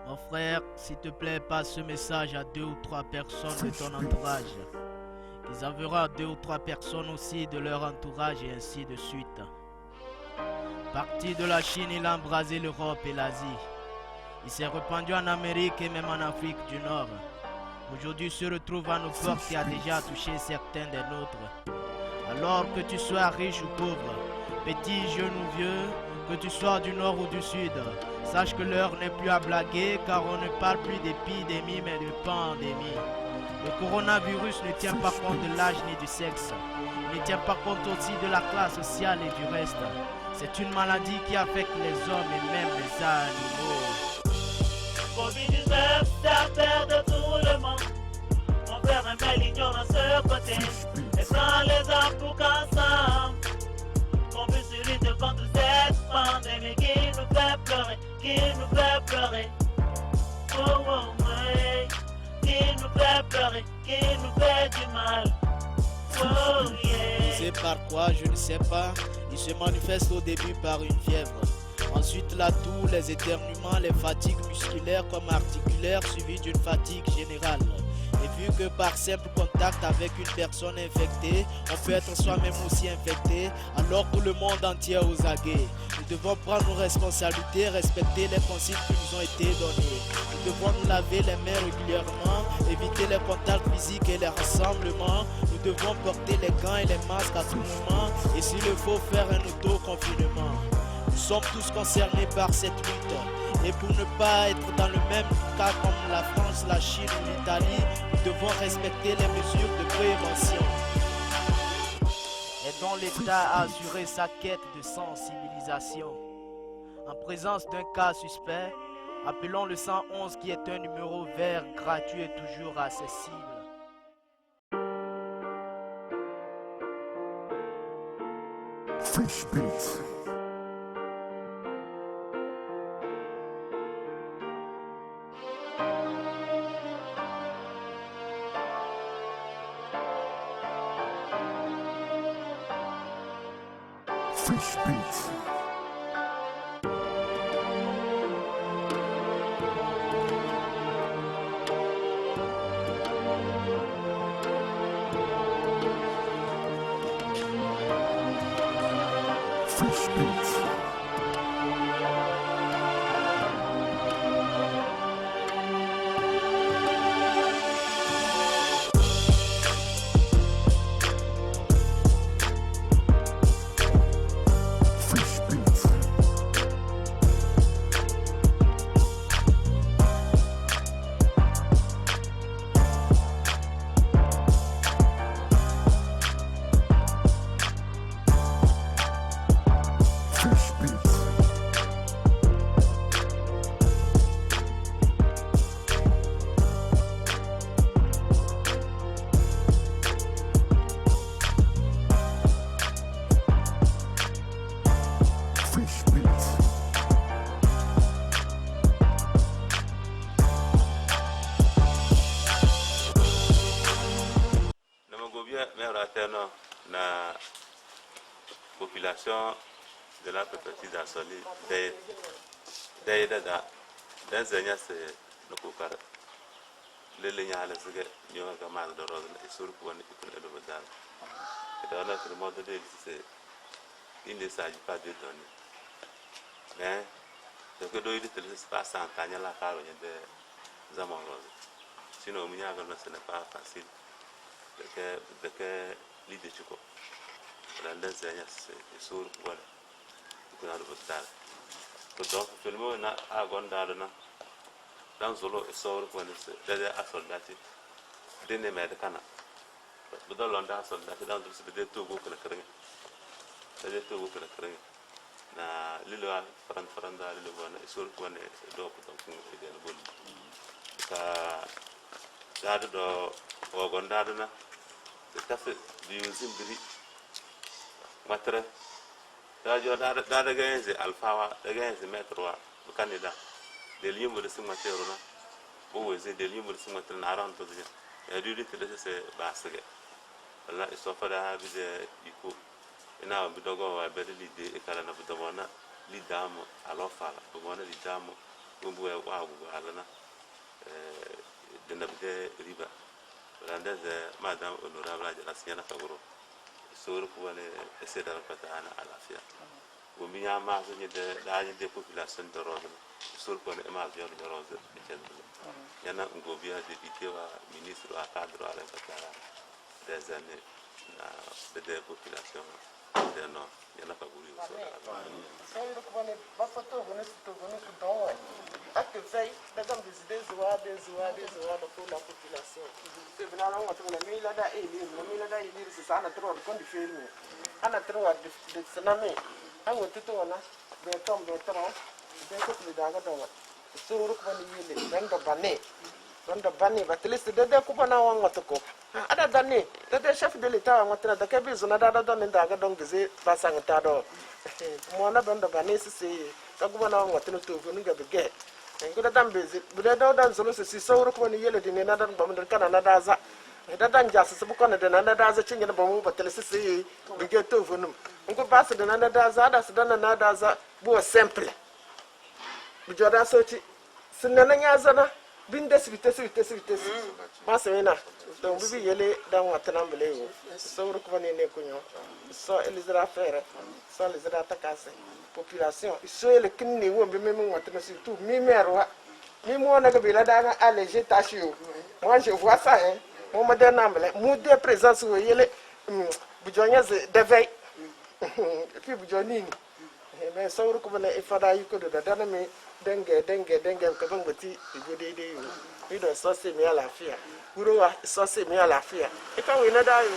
Mon frère, s'il te plaît, passe ce message à 2 ou 3 personnes de ton entourage. Ils enverront à 2 ou 3 personnes aussi de leur entourage et ainsi de suite. Parti de la Chine, il a embrasé l'Europe et l'Asie. Il s'est répandu en Amérique et même en Afrique du Nord. Aujourd'hui se retrouve à nos portes et a déjà touché certains des nôtres. Alors que tu sois riche ou pauvre, petit, jeune ou vieux, que tu sois du nord ou du sud, sache que l'heure n'est plus à blaguer car on ne parle plus d'épidémie mais de pandémie. Le coronavirus ne tient pas compte de l'âge ni du sexe. Il ne tient pas compte aussi de la classe sociale et du reste. C'est une maladie qui affecte les hommes et même les animaux. Covid-19, c'est affaire de tout le monde. On fait un l'ignorance ce côté. Et sans les hommes pour qu'ensemble, on puisse lutter contre cette pandémie qui nous fait pleurer, qui nous fait pleurer. Oh, oh, ouais. Qui nous fait pleurer, qui nous fait du mal. Oh, yeah. Causé par quoi, je ne sais pas. Il se manifeste au début par une fièvre. Ensuite la toux, les éternuements, les fatigues musculaires comme articulaires suivies d'une fatigue générale. Et vu que par simple contact avec une personne infectée, on peut être soi-même aussi infecté, alors tout le monde entier est aux aguets. Nous devons prendre nos responsabilités, respecter les consignes qui nous ont été données. Nous devons nous laver les mains régulièrement, éviter les contacts physiques et les rassemblements. Nous devons porter les gants et les masques à tout moment et s'il le faut faire un auto-confinement. Nous sommes tous concernés par cette lutte et pour ne pas être dans le même cas comme la France, la Chine ou l'Italie, nous devons respecter les mesures de prévention. Aidons l'État à assurer sa quête de sensibilisation. En présence d'un cas suspect, appelons le 111 qui est un numéro vert gratuit et toujours accessible. Fresh Beats. Fresh Beats. Fresh Beats. Fresh Beats. Fresh Beats. Fresh Beats. Namagobia Merateno na population de la préfecture d'Assoli da dan zanya se no kokar lele nyala sige nyonga kama da roza na isuru ko ni ko da badal da na ko mo de se inde sa ji pa de doni mais de que doit être l'espace en tanya la caro de zaman roza sinon mu nyaga no ce n'est pas facile de que l'idée chuko dan zanya se isuru ko kuna da badal to donc filmo na agonda na dan zolo isoro ko ne se da asoldati dene me de kana budal londa asoldati dan zolo se de togo ko na krenga de togo ko na krenga na lilo faranda lilo bona isoro ko ne do ko donc de na bol ka do ogonda na de tafe di zimbiri matra da jo da gaenze alfawa da gaenze metroa candidat de limu de simatero na bo weze de limu de simatero na ran to de ya du de se basage la isofa da bi de iko ina bi dogo wa be de lide e kala na bi dogo na lidamo alofala bo na lidamo Umbu wa halana de nabde riba. Landez madame honorable de la Siena Fagoro. Sur pour essayer de repatana à la fia. Vous m'y a marqué des populations de Rose. Sur pour les marques de Rose. Il y en a un gouvernement député ou ministre ou cadre à l'intérieur des années des populations des Nord. Il y en a pas voulu aussi. Pour la population. C'est vraiment la mille da élire, la mille da élire, c'est ça, on a trop de comptes de film. On a trop de tsunami. On a tout on a, des tombes, des troncs, des coupes de dagadon. So look when you live, then the bunny, but at least the day Kupana want to go. Other than it, the chef de l'État wanted the cabins on another done in Dagadon visit Basangtado. Mona Banda Banis say, Sagubana wanted to Vunuga the gate. And good at visit, but I don't dance so look when you yelled in another Bomber Canada. That done just a book on it, and another does a ching in a bomb, but let's see, we get to Vunum. And go past it, another does others, done another does a boy simply. Bijada sochi sinana nyazana bindes vitesi masena donc bibi yele dan watana mbele so rukubani ne kunyo so elizra faire so elizra takase population so ele kinni wo be meme watana surtout mi merwa mi mo na gabila da alléger tâche moi je vois ça hein mon madame amble mu de présence wo yele bujonya de veille et puis bujoni mais so rukubani ifada yuko de dana me dengue kabang bati igode we don't so se mi ala fia uro wa so se mi ala fia e ka we na da yo